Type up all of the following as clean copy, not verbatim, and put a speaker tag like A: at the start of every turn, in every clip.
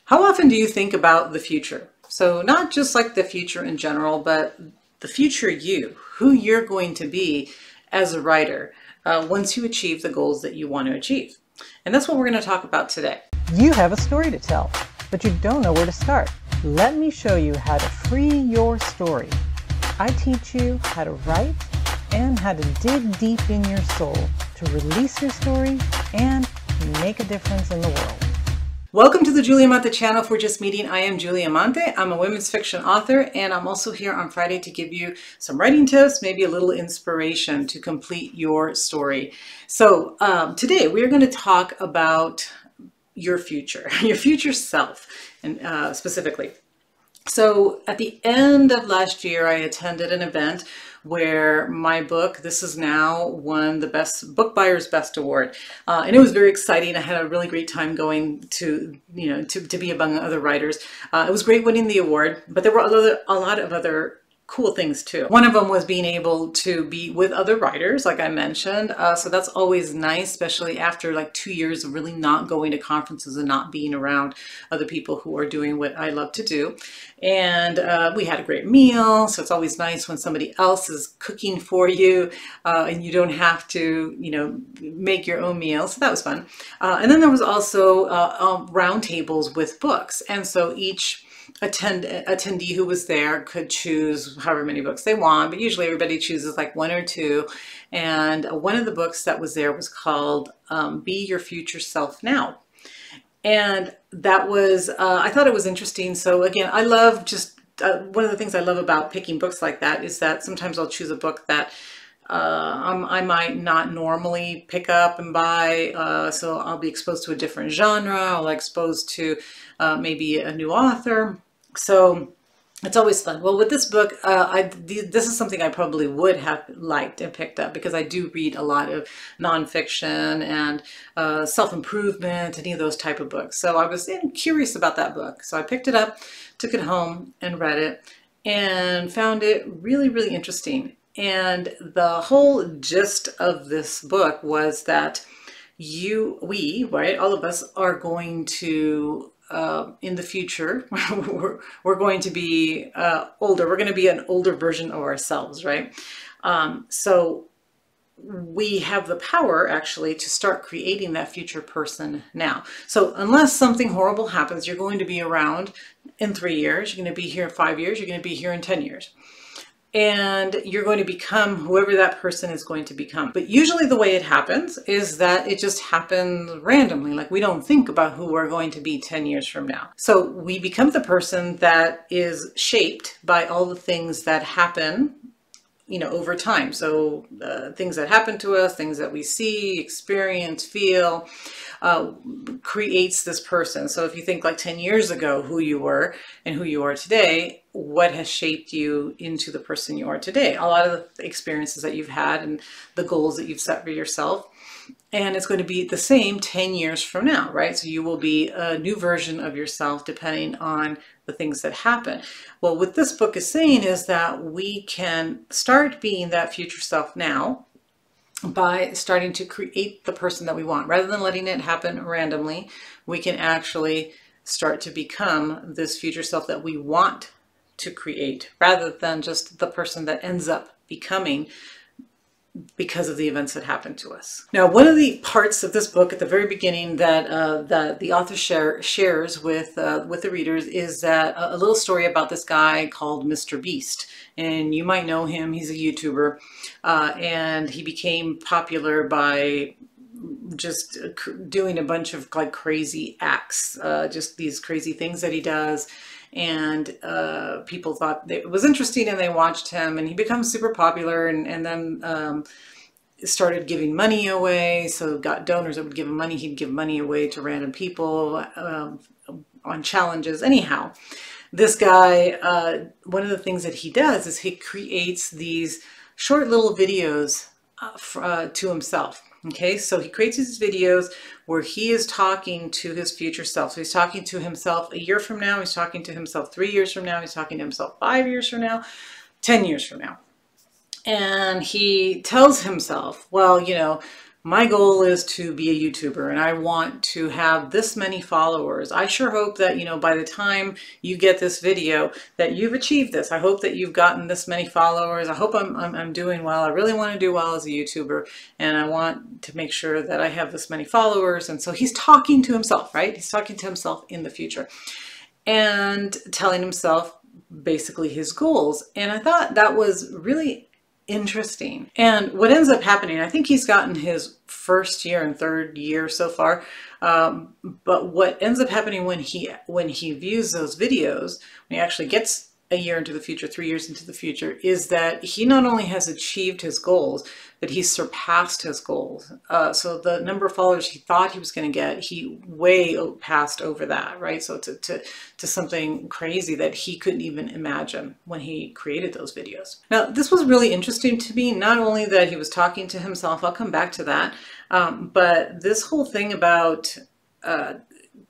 A: How often do you think about the future? So not just like the future in general, but the future you, who you're going to be as a writer once you achieve the goals that you want to achieve. And that's what we're going to talk about today.
B: You have a story to tell, but you don't know where to start. Let me show you how to free your story. I teach you how to write and how to dig deep in your soul to release your story and make a difference in the world.
A: Welcome to the Julia Amante channel. If we're just meeting, I am Julia Amante. I'm a women's fiction author, and I'm also here on Friday to give you some writing tips, maybe a little inspiration to complete your story. So today we're going to talk about your future, your future self, and specifically. So at the end of last year, I attended an event where my book, this is now, won the Best Book Buyer's Best Award. And it was very exciting. I had a really great time going to, to be among other writers. It was great winning the award, but there were a lot of other cool things too. One of them was being able to be with other writers, like I mentioned. So that's always nice, especially after like 2 years of really not going to conferences and not being around other people who are doing what I love to do. And we had a great meal. So it's always nice when somebody else is cooking for you and you don't have to, make your own meal. So that was fun. And then there was also round tables with books. And so each attendee who was there could choose however many books they want, but usually everybody chooses like one or two. And one of the books that was there was called Be Your Future Self Now. And that was, I thought it was interesting. So again, I love just, one of the things I love about picking books like that is that sometimes I'll choose a book that I might not normally pick up and buy, so I'll be exposed to a different genre, I'll be exposed to maybe a new author. So it's always fun. Well, with this book, this is something I probably would have liked and picked up because I do read a lot of nonfiction and self-improvement, any of those type of books. So I was curious about that book. So I picked it up, took it home and read it and found it really, really interesting. And the whole gist of this book was that we, right, all of us are going to, in the future, we're going to be older. We're going to be an older version of ourselves, right? So we have the power actually to start creating that future person now. So unless something horrible happens, you're going to be around in 3 years, you're going to be here in 5 years, you're going to be here in 10 years. And you're going to become whoever that person is going to become. But usually the way it happens is that it just happens randomly. Like we don't think about who we're going to be 10 years from now. So we become the person that is shaped by all the things that happen, over time. So things that happen to us, things that we see, experience, feel, creates this person. So if you think like 10 years ago, who you were and who you are today, what has shaped you into the person you are today? A lot of the experiences that you've had and the goals that you've set for yourself. And it's going to be the same 10 years from now, right? So you will be a new version of yourself depending on the things that happen. Well, what this book is saying is that we can start being that future self now by starting to create the person that we want. Rather than letting it happen randomly, we can actually start to become this future self that we want to create, rather than just the person that ends up becoming because of the events that happen to us. Now, one of the parts of this book at the very beginning that the author shares with the readers is that a little story about this guy called Mr. Beast. And you might know him, he's a YouTuber, and he became popular by just doing a bunch of like crazy acts, just these crazy things that he does. And people thought it was interesting and they watched him, and he becomes super popular, and then started giving money away. So got donors that would give him money. He'd give money away to random people on challenges. Anyhow, this guy, one of the things that he does is he creates these short little videos to himself. Okay, so he creates these videos where he is talking to his future self. So he's talking to himself a year from now, he's talking to himself 3 years from now, he's talking to himself 5 years from now, 10 years from now. And he tells himself, well, my goal is to be a YouTuber and I want to have this many followers. I sure hope that, you know, by the time you get this video that you've achieved this. I hope that you've gotten this many followers. I hope I'm doing well. I really want to do well as a YouTuber, and I want to make sure that I have this many followers. And so he's talking to himself, right? He's talking to himself in the future and telling himself basically his goals. And I thought that was really interesting. And what ends up happening, I think he's gotten his first year and third year so far. But what ends up happening when he views those videos, when he actually gets a year into the future, 3 years into the future, is that he not only has achieved his goals, but he's surpassed his goals. So the number of followers he thought he was going to get, he way passed over that, right? So to something crazy that he couldn't even imagine when he created those videos. Now, this was really interesting to me, not only that he was talking to himself, I'll come back to that, but this whole thing about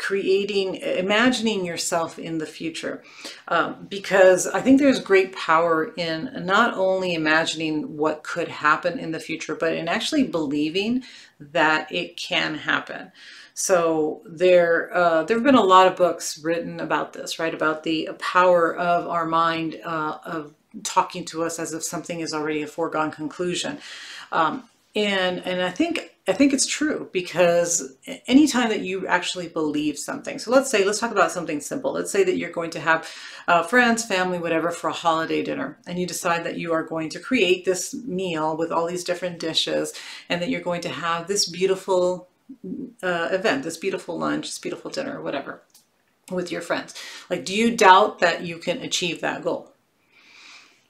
A: imagining yourself in the future, because I think there's great power in not only imagining what could happen in the future, but in actually believing that it can happen. So there have been a lot of books written about this, right? About the power of our mind, of talking to us as if something is already a foregone conclusion. And I think it's true, because anytime that you actually believe something, so let's talk about something simple. Let's say that you're going to have friends, family, whatever, for a holiday dinner, and you decide that you are going to create this meal with all these different dishes, and that you're going to have this beautiful event, this beautiful lunch, this beautiful dinner, whatever, with your friends. Like, do you doubt that you can achieve that goal?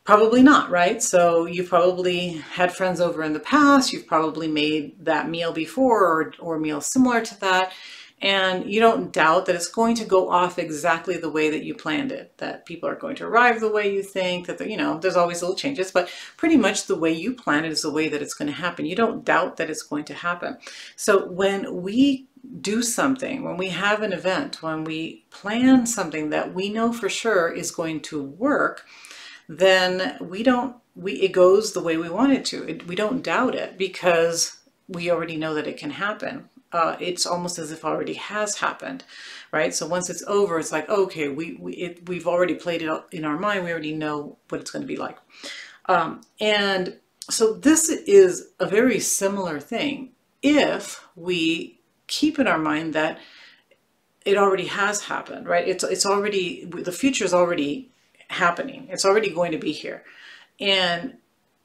A: Probably not, right? So you've probably had friends over in the past, you've probably made that meal before or meals similar to that, and you don't doubt that it's going to go off exactly the way that you planned it, that people are going to arrive the way you think, that, you know, there's always little changes, but pretty much the way you plan it is the way that it's going to happen. You don't doubt that it's going to happen. So when we do something, when we have an event, when we plan something that we know for sure is going to work, then it goes the way we want it to. We don't doubt it, because we already know that it can happen. It's almost as if it already has happened, right? So once it's over, it's like, okay, we've already played it in our mind. We already know what it's going to be like. And so this is a very similar thing if we keep in our mind that it already has happened, right? It's already, the future is already happening. It's already going to be here. And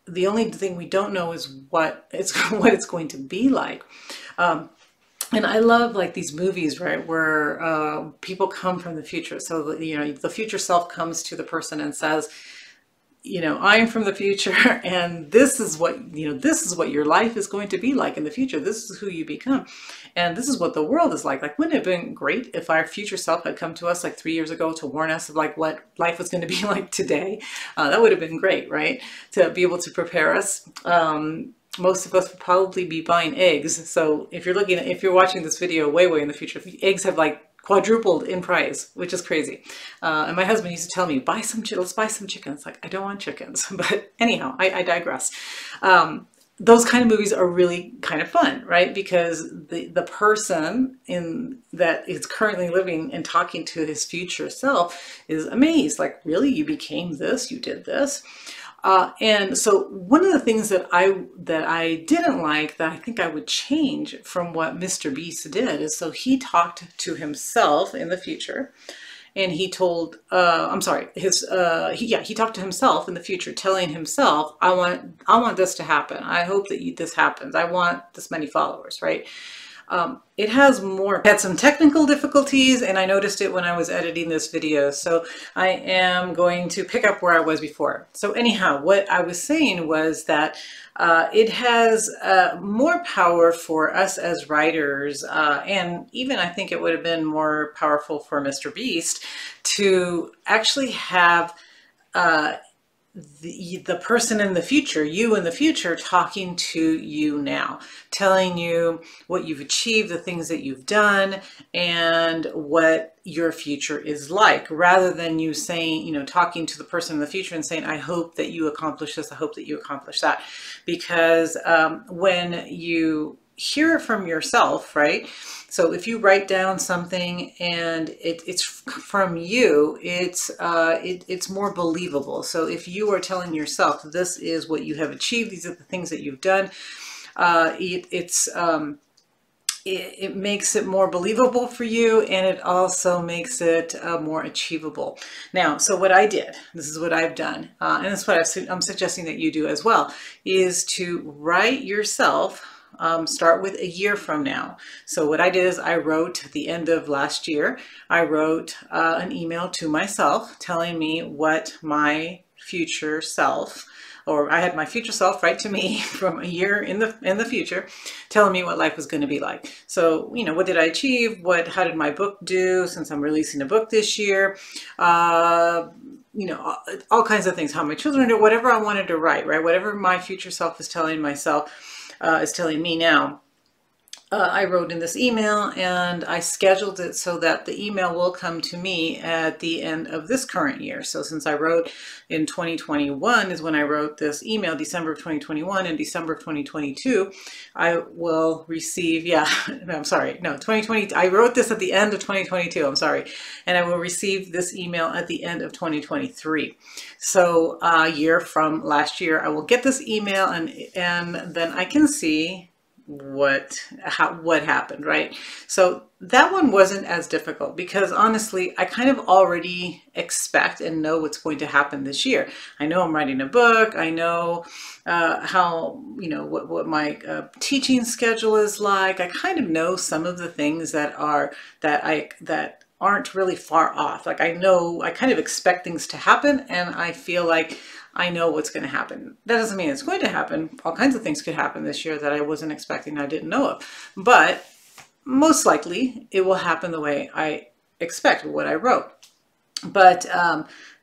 A: the only thing we don't know is what it's going to be like. And I love like these movies, right, where people come from the future. So, you know, the future self comes to the person and says, you know, I'm from the future, and this is what, you know, this is what your life is going to be like in the future. This is who you become. And this is what the world is like. Like, wouldn't it have been great if our future self had come to us like 3 years ago to warn us of like what life was going to be like today? That would have been great, right? To be able to prepare us. Most of us would probably be buying eggs. So if you're watching this video way in the future, eggs have like quadrupled in price, which is crazy. And my husband used to tell me, let's buy some chickens. Like, I don't want chickens. But anyhow, I digress. Those kind of movies are really kind of fun, right? Because the person that is currently living and talking to his future self is amazed. Like, really? You became this? You did this? And so one of the things that I didn't like, that I think I would change from what Mr. Beast did, is so he talked to himself in the future, and he told, he talked to himself in the future, telling himself, I want this to happen. I hope that this happens. I want this many followers, right? It had some technical difficulties, and I noticed it when I was editing this video. So I am going to pick up where I was before. So anyhow, what I was saying was that it has more power for us as writers, and even I think it would have been more powerful for Mr. Beast to actually have the person in the future, you in the future, talking to you now, telling you what you've achieved, the things that you've done, and what your future is like, rather than you saying, you know, talking to the person in the future and saying, I hope that you accomplish this, I hope that you accomplish that. Because when you hear it from yourself, right? So if you write down something and it's from you, it's more believable. So if you are telling yourself this is what you have achieved, these are the things that you've done, it makes it more believable for you, and it also makes it more achievable. Now, so what I did, this is what I've done, and this is what I'm suggesting that you do as well, is to write yourself, start with a year from now. So what I did is I wrote at the end of last year, I wrote an email to myself telling me what my future self, or I had my future self write to me from a year in the future, telling me what life was going to be like. So, you know, what did I achieve? How did my book do since I'm releasing a book this year? You know, all kinds of things, how my children do, whatever I wanted to write, right? Whatever my future self is telling myself, is telling me now. I wrote in this email, and I scheduled it so that the email will come to me at the end of this current year. So since I wrote in 2021 is when I wrote this email, December of 2021, and December of 2022, I will receive, I'm sorry, no, 2020, I wrote this at the end of 2022, I'm sorry, and I will receive this email at the end of 2023. So a year from last year, I will get this email, and then I can see what happened, right? So that one wasn't as difficult because honestly, I kind of already expect and know what's going to happen this year. I know I'm writing a book. I know how, you know, what my teaching schedule is like. I kind of know some of the things that aren't really far off. Like I know, I kind of expect things to happen, and I feel like I know what's going to happen. That doesn't mean it's going to happen. All kinds of things could happen this year that I wasn't expecting, I didn't know of. But most likely it will happen the way I expect, what I wrote. But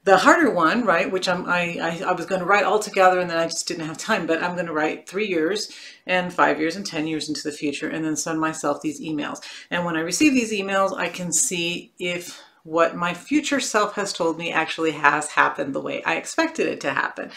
A: the harder one, right, which I was going to write all together, and then I just didn't have time, but I'm going to write 3 years and 5 years and 10 years into the future, and then send myself these emails. And when I receive these emails, I can see if what my future self has told me actually has happened the way I expected it to happen.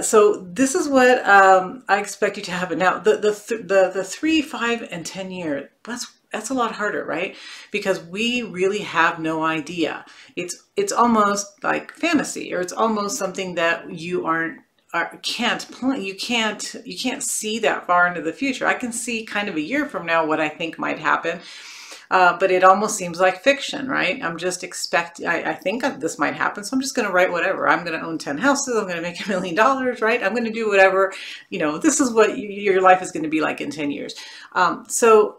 A: So this is what I expect you to happen. Now, the 3, 5, and 10 year, that's a lot harder, right? Because we really have no idea. It's almost like fantasy, or it's almost something that you can't plan. You can't see that far into the future. I can see kind of a year from now what I think might happen. But it almost seems like fiction, right? I'm just I think this might happen, so I'm just going to write whatever. I'm going to own 10 houses. I'm going to make $1 million, right? I'm going to do whatever, you know, this is what your life is going to be like in 10 years. So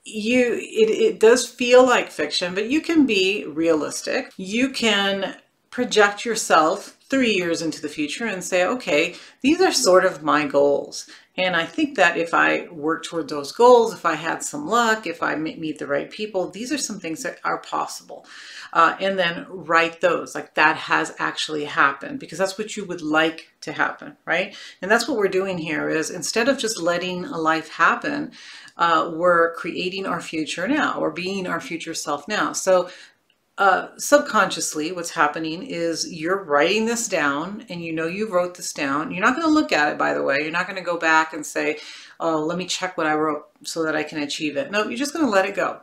A: it does feel like fiction, but you can be realistic. You can project yourself 3 years into the future and say, okay, these are sort of my goals. And I think that if I work toward those goals, if I had some luck, if I meet the right people, these are some things that are possible. And then write those, like that has actually happened, because that's what you would like to happen, right? And that's what we're doing here is, instead of just letting a life happen, we're creating our future now, or being our future self now. So subconsciously, what's happening is you're writing this down, and you know you wrote this down. You're not going to look at it, by the way. You're not going to go back and say, oh, let me check what I wrote so that I can achieve it. No, you're just going to let it go.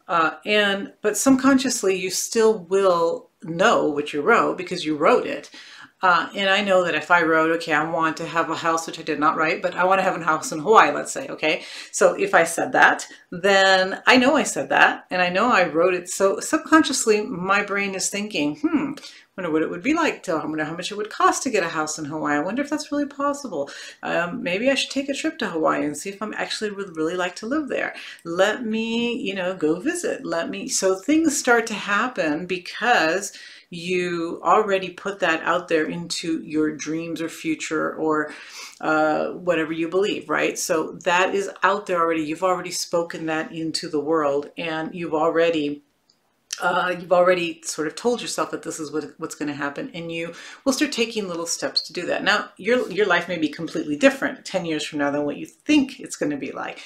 A: But subconsciously, you still will know what you wrote because you wrote it. And I know that if I wrote, okay, I want to have a house, which I did not write, but I want to have a house in Hawaii, let's say, okay? So if I said that, then I know I said that, and I know I wrote it. So subconsciously, my brain is thinking, wonder what it would be like I wonder how much it would cost to get a house in Hawaii. I wonder if that's really possible. Maybe I should take a trip to Hawaii and see if I'm actually would really like to live there. Let me, you know, go visit. So things start to happen because you already put that out there into your dreams or future, or whatever you believe, right? So that is out there already. You've already spoken that into the world, and you've already sort of told yourself that this is what's going to happen, and you will start taking little steps to do that. Now, your life may be completely different 10 years from now than what you think it's going to be like.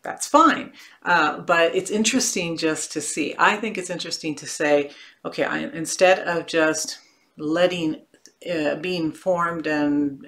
A: That's fine. But it's interesting just to see. I think it's interesting to say, okay, instead of just letting being formed and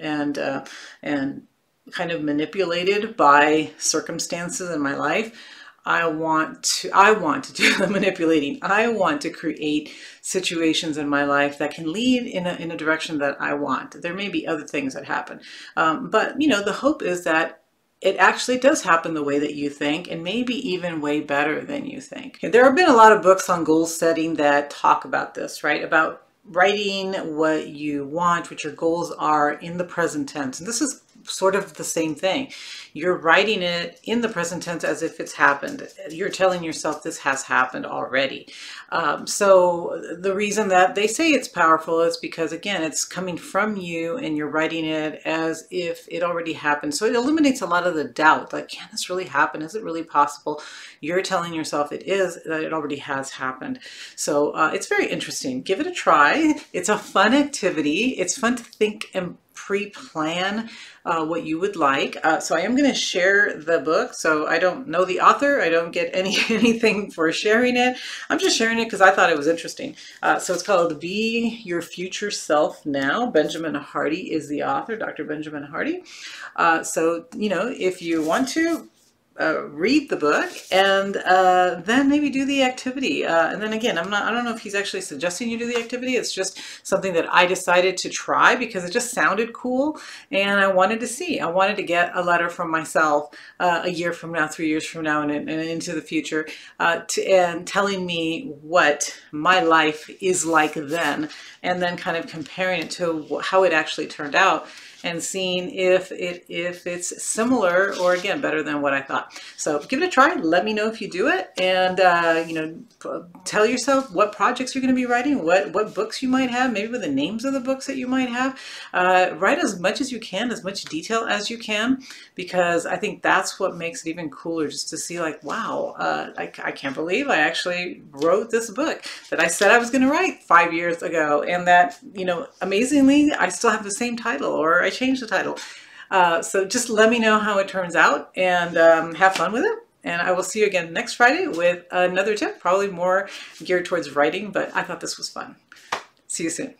A: kind of manipulated by circumstances in my life, I want to do the manipulating. I want to create situations in my life that can lead in a direction that I want. There may be other things that happen, but you know, the hope is that it actually does happen the way that you think, and maybe even way better than you think. There have been a lot of books on goal setting that talk about this, right? About writing what you want, what your goals are, in the present tense. And this is sort of the same thing. You're writing it in the present tense as if it's happened. You're telling yourself this has happened already. So the reason that they say it's powerful is because, again, it's coming from you and you're writing it as if it already happened. So it eliminates a lot of the doubt, like, can this really happen? Is it really possible? You're telling yourself it is, that it already has happened. So it's very interesting. Give it a try. It's a fun activity. It's fun to think and pre-plan what you would like. So I am going to share the book. So I don't know the author. I don't get anything for sharing it. I'm just sharing it because I thought it was interesting. So it's called Be Your Future Self Now. Benjamin Hardy is the author, Dr. Benjamin Hardy. So, you know, if you want to, read the book and then maybe do the activity. And then again, I don't know if he's actually suggesting you do the activity. It's just something that I decided to try because it just sounded cool and I wanted to see. I wanted to get a letter from myself a year from now, 3 years from now, and into the future, and telling me what my life is like then, and then kind of comparing it to how it actually turned out, and seeing if it's similar or, again, better than what I thought. So give it a try. Let me know if you do it, and you know, tell yourself what projects you're going to be writing, what books you might have, maybe with the names of the books that you might have. Write as much as you can, as much detail as you can, because I think that's what makes it even cooler, just to see, like, wow, I can't believe I actually wrote this book that I said I was going to write 5 years ago, and that, you know, amazingly, I still have the same title, or I changed the title. So just let me know how it turns out, and have fun with it. And I will see you again next Friday with another tip, probably more geared towards writing, but I thought this was fun. See you soon.